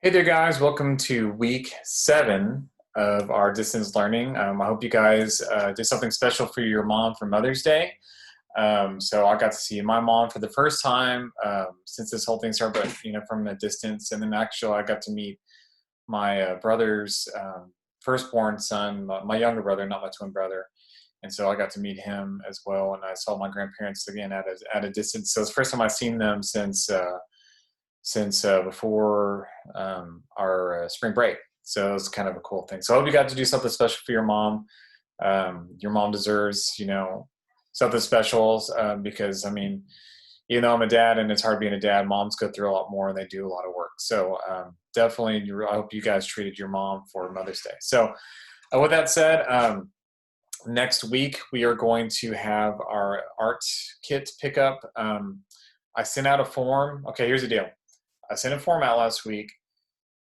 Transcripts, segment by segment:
Hey there, guys. Welcome to week 7 of our distance learning. I hope you guys did something special for your mom for Mother's Day. So I got to see my mom for the first time since this whole thing started, but from a distance. And then actually, I got to meet my brother's firstborn son, my younger brother, not my twin brother. And so I got to meet him as well. And I saw my grandparents again at a distance. So it's the first time I've seen them since before our spring break. So it was kind of a cool thing. So I hope you got to do something special for your mom. Your mom deserves, something special because, I mean, I'm a dad and it's hard being a dad. Moms go through a lot more and they do a lot of work. So definitely, I hope you guys treated your mom for Mother's Day. So with that said, next week we are going to have our art kit pickup. I sent out a form. Okay, here's the deal. I sent a form out last week,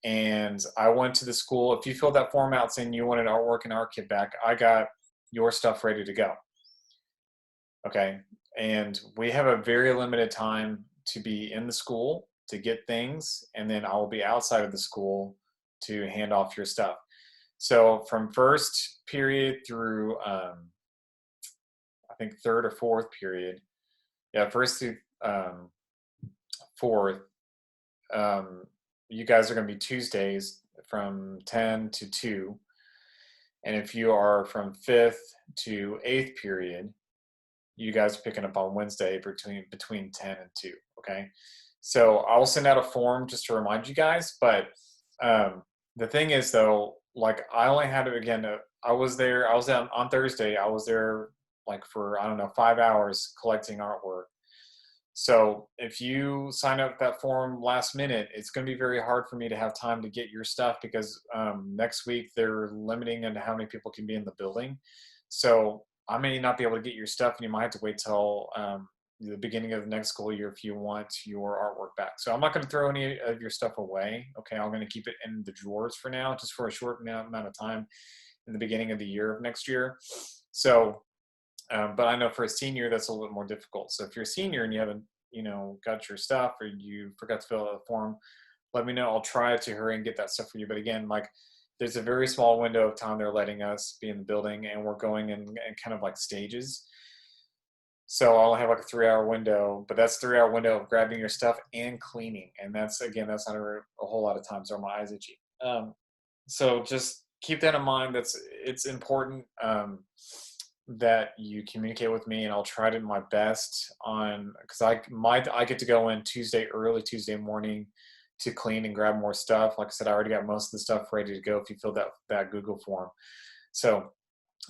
and I went to the school. If you filled that form out saying you wanted artwork and art kit back, I got your stuff ready to go. Okay, and we have a very limited time to be in the school to get things, and then I will be outside of the school to hand off your stuff. So from first period through, I think third or fourth period, first through fourth, you guys are going to be Tuesdays from 10 to 2. And if you are from 5th to 8th period, you guys are picking up on Wednesday between 10 and 2. Okay. So I'll send out a form just to remind you guys. But the thing is, though, like I only had it again. I was out on Thursday. I was there like for, I don't know, 5 hours collecting artwork. So if you sign up that form last minute, it's going to be very hard for me to have time to get your stuff because next week they're limiting into how many people can be in the building. So I may not be able to get your stuff, and you might have to wait till the beginning of the next school year if you want your artwork back. So I'm not going to throw any of your stuff away. Okay, I'm going to keep it in the drawers for now, just for a short amount of time in the beginning of the year of next year. So but I know for a senior, that's a little more difficult. So if you're a senior and you haven't, got your stuff or you forgot to fill out the form, let me know. I'll try to hurry and get that stuff for you. But again, like there's a very small window of time they're letting us be in the building, and we're going in kind of like stages. So I'll have like a 3-hour window, but that's 3-hour window of grabbing your stuff and cleaning. And that's not a whole lot of time. So my eyes itchy. So just keep that in mind. It's important. That you communicate with me, and I'll try to do my best because I get to go in early Tuesday morning to clean and grab more stuff. Like I said, I already got most of the stuff ready to go if you fill that Google form. So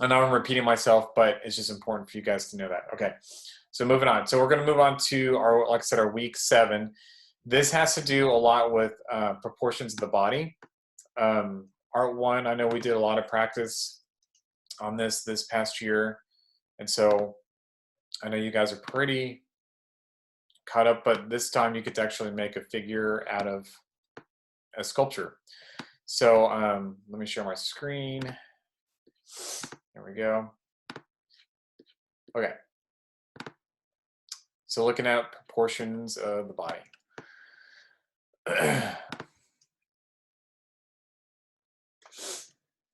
I know I'm repeating myself, but it's just important for you guys to know that. Okay, so moving on. So we're going to move on to like I said, our week 7. This has to do a lot with proportions of the body. Art 1, I know we did a lot of practice on this past year, and so I know you guys are pretty caught up, but this time you get to actually make a figure out of a sculpture. So let me share my screen. There we go. Okay, so looking at proportions of the body.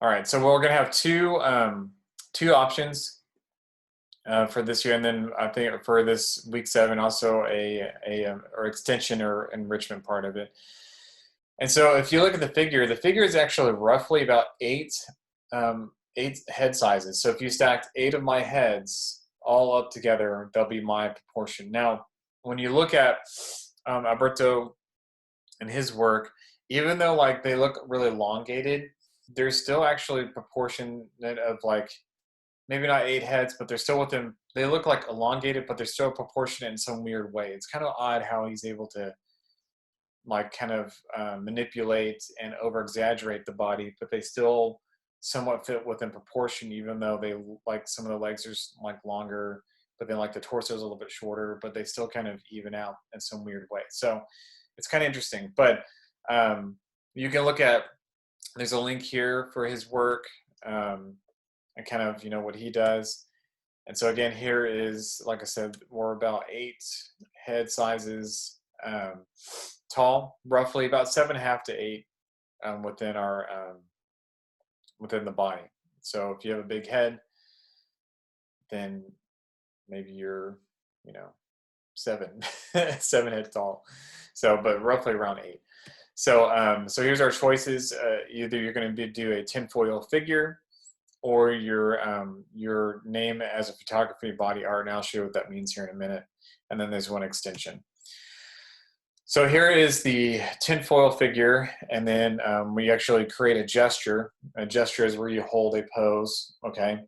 All right, so we're going to have two options for this year, and then I think for this week 7, also a or extension or enrichment part of it. And so, if you look at the figure is actually roughly about 8 head sizes. So if you stacked 8 of my heads all up together, they'll be my proportion. Now, when you look at Alberto and his work, even though like they look really elongated, they're still actually proportionate of like maybe not 8 heads, but they're still within. They look like elongated, but they're still proportionate in some weird way. It's kind of odd how he's able to like kind of manipulate and over exaggerate the body, but they still somewhat fit within proportion, even though they like some of the legs are like longer, but then like the torso is a little bit shorter, but they still kind of even out in some weird way. So it's kind of interesting, but you can look at. There's a link here for his work and kind of, what he does. And so again, here is, like I said, we're about 8 head sizes tall, roughly about 7.5 to 8 within our within the body. So if you have a big head, then maybe you're, you know, 7 7 head tall. So, but roughly around 8. So, so here's our choices. Either you're going to do a tinfoil figure, or your name as a photography body art, and I'll show you what that means here in a minute. And then there's one extension. So here is the tinfoil figure, and then we actually create a gesture. A gesture is where you hold a pose, okay?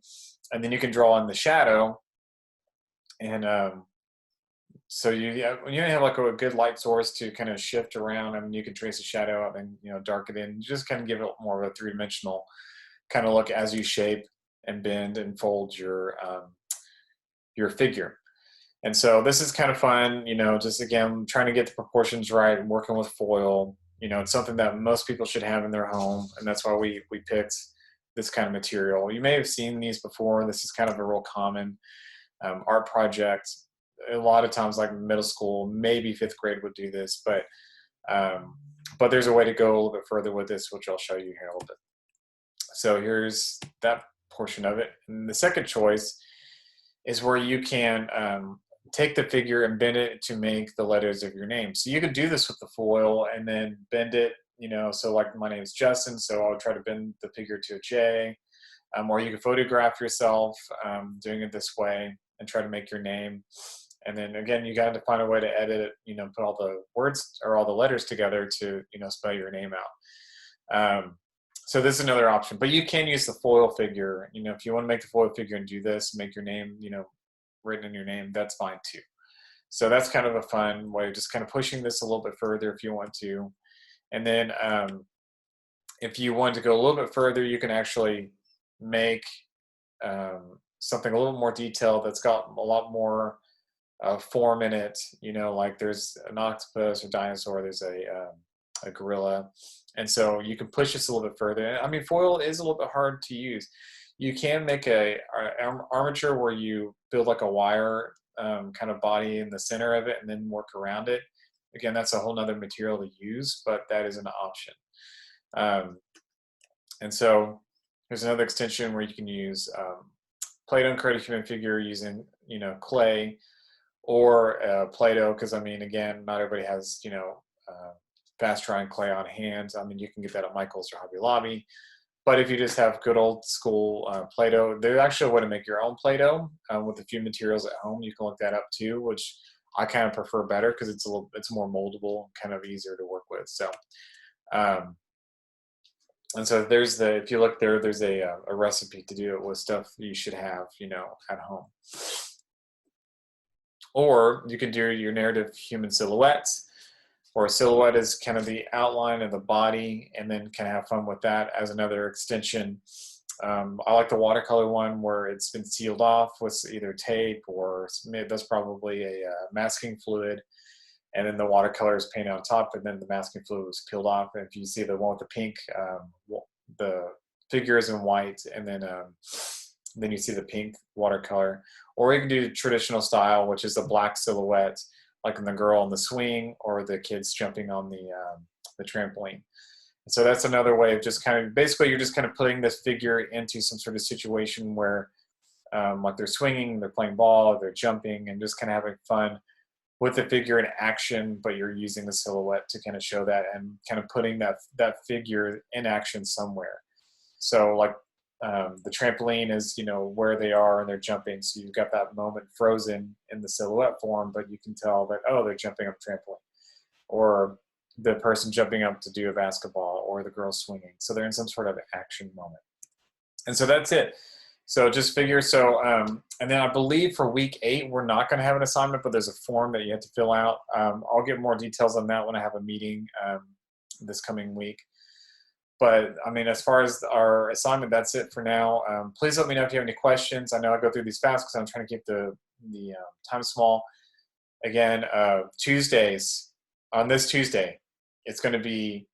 And then you can draw in the shadow, and so when you have like a good light source to kind of shift around, I mean, you can trace a shadow out and, you know, dark it in, just kind of give it more of a three-dimensional kind of look as you shape and bend and fold your figure. And so this is kind of fun, you know, just again, trying to get the proportions right and working with foil. You know, it's something that most people should have in their home, and that's why we picked this kind of material. You may have seen these before. This is kind of a real common art project. A lot of times, like middle school, maybe 5th grade would do this, but there's a way to go a little bit further with this, which I'll show you here in a little bit. So here's that portion of it. And the second choice is where you can take the figure and bend it to make the letters of your name. So you could do this with the foil and then bend it, you know, so like my name is Justin, so I'll try to bend the figure to a J. Or you can photograph yourself doing it this way and try to make your name. And then again, you got to find a way to edit it, you know, put all the words or all the letters together to, you know, spell your name out. So this is another option, but you can use the foil figure. You know, if you want to make the foil figure and do this, make your name, you know, written in your name, that's fine too. So that's kind of a fun way of just kind of pushing this a little bit further if you want to. And then if you want to go a little bit further, you can actually make something a little more detailed that's got a lot more form in it. You know, like there's an octopus or dinosaur, there's a gorilla. And so you can push this a little bit further. I mean, foil is a little bit hard to use. You can make a armature where you build like a wire kind of body in the center of it and then work around it. Again, that's a whole nother material to use, but that is an option. And so there's another extension where you can use play-doh and create a human figure using, you know, clay or play-doh, because I mean, again, not everybody has, you know, fast drying clay on hand. I mean, you can get that at Michael's or Hobby Lobby. But if you just have good old school Play-Doh, there's actually a way to make your own Play-Doh with a few materials at home. You can look that up too, which I kind of prefer better because it's more moldable, kind of easier to work with. So, and so if you look there, there's a recipe to do it with stuff you should have, you know, at home. Or you can do your narrative human silhouettes, or a silhouette is kind of the outline of the body, and then kind of have fun with that as another extension. I like the watercolor one where it's been sealed off with either tape or that's probably a masking fluid, and then the watercolor is painted on top, and then the masking fluid was peeled off. And if you see the one with the pink, the figure is in white, and then you see the pink watercolor. Or you can do traditional style, which is a black silhouette, like in the girl on the swing or the kids jumping on the trampoline. So that's another way of just kind of, basically you're just kind of putting this figure into some sort of situation where like they're swinging, they're playing ball, they're jumping, and just kind of having fun with the figure in action, but you're using the silhouette to kind of show that and kind of putting that figure in action somewhere. So like the trampoline is, you know, where they are and they're jumping. So you've got that moment frozen in the silhouette form, but you can tell that, oh, they're jumping up a trampoline, or the person jumping up to do a basketball, or the girl swinging. So they're in some sort of action moment. And so that's it. So just figure, and then I believe for week 8, we're not going to have an assignment, but there's a form that you have to fill out. I'll get more details on that when I have a meeting this coming week. But I mean, as far as our assignment, that's it for now. Please let me know if you have any questions. I know I go through these fast because I'm trying to keep the time small. Again, Tuesdays, on this Tuesday, it's going to be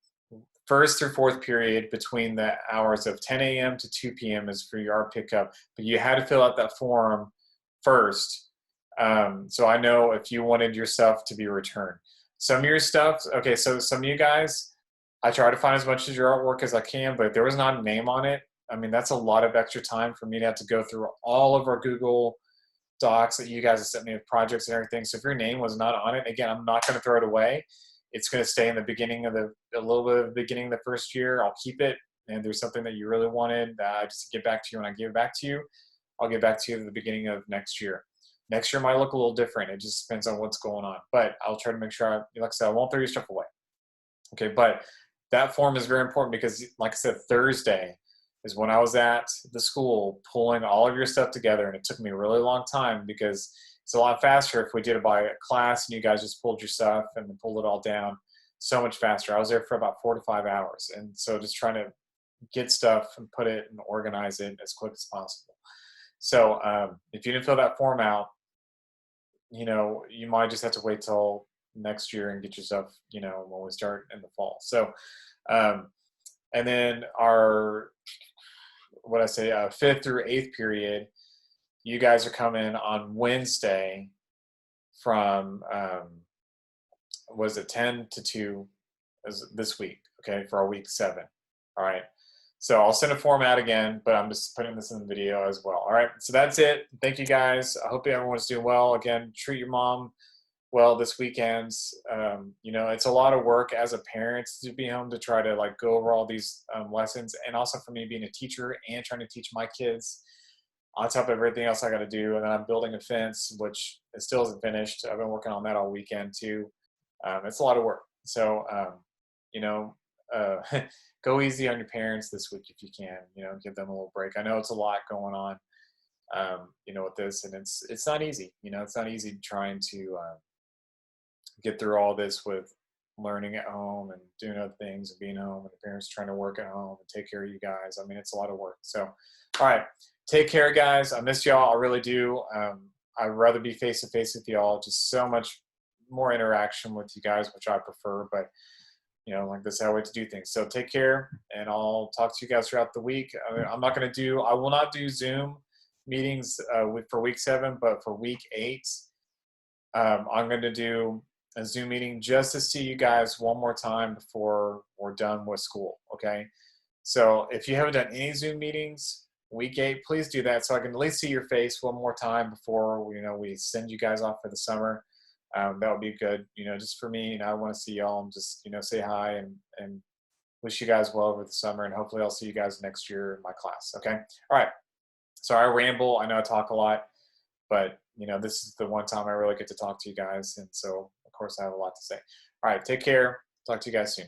1st through 4th period between the hours of 10 a.m. to 2 p.m. is for your art pickup. But you had to fill out that form first. So I know if you wanted your stuff to be returned. some of your stuff, okay, so some of you guys, I try to find as much of your artwork as I can, but if there was not a name on it, I mean, that's a lot of extra time for me to have to go through all of our Google Docs that you guys have sent me with projects and everything. So if your name was not on it, again, I'm not going to throw it away. It's going to stay in the beginning of a little bit of the beginning of the first year. I'll keep it. And there's something that you really wanted, I just get back to you when I give it back to you. I'll get back to you at the beginning of next year. Next year might look a little different. It just depends on what's going on. But I'll try to make sure, like I said, I won't throw your stuff away. Okay, but that form is very important because, like I said, Thursday is when I was at the school pulling all of your stuff together, and it took me a really long time because it's a lot faster if we did it by a class and you guys just pulled your stuff and pulled it all down. So much faster. I was there for about 4 to 5 hours, and so just trying to get stuff and put it and organize it as quick as possible. So if you didn't fill that form out, you might just have to wait till next year and get your stuff, when we start in the fall. So, and then our, what I say, 5th through 8th period, you guys are coming on Wednesday from, was it 10 to 2 this week, okay, for our week 7. All right. So I'll send a form out again, but I'm just putting this in the video as well. All right. So that's it. Thank you guys. I hope everyone's doing well. Again, treat your mom well this weekend. It's a lot of work as a parent to be home to try to go over all these lessons, and also for me being a teacher and trying to teach my kids on top of everything else I got to do. And then I'm building a fence, which still isn't finished. I've been working on that all weekend too. It's a lot of work. So, go easy on your parents this week if you can. Give them a little break. I know it's a lot going on, with this, and it's not easy. It's not easy trying to get through all this with learning at home and doing other things and being home, and the parents trying to work at home and take care of you guys. I mean, it's a lot of work. So, all right, take care, guys. I miss y'all. I really do. I'd rather be face to face with y'all. Just so much more interaction with you guys, which I prefer. But this is how we have to do things. So take care, and I'll talk to you guys throughout the week. I will not do Zoom meetings for week 7, but for week 8, I'm going to do a Zoom meeting just to see you guys one more time before we're done with school. Okay. So if you haven't done any Zoom meetings, week 8, please do that so I can at least see your face one more time before we send you guys off for the summer. That would be good, just for me. I want to see y'all and just, say hi and wish you guys well over the summer. And hopefully I'll see you guys next year in my class. Okay. All right. Sorry, I ramble. I know I talk a lot, but this is the one time I really get to talk to you guys. And so of course I have a lot to say. All right. Take care. Talk to you guys soon.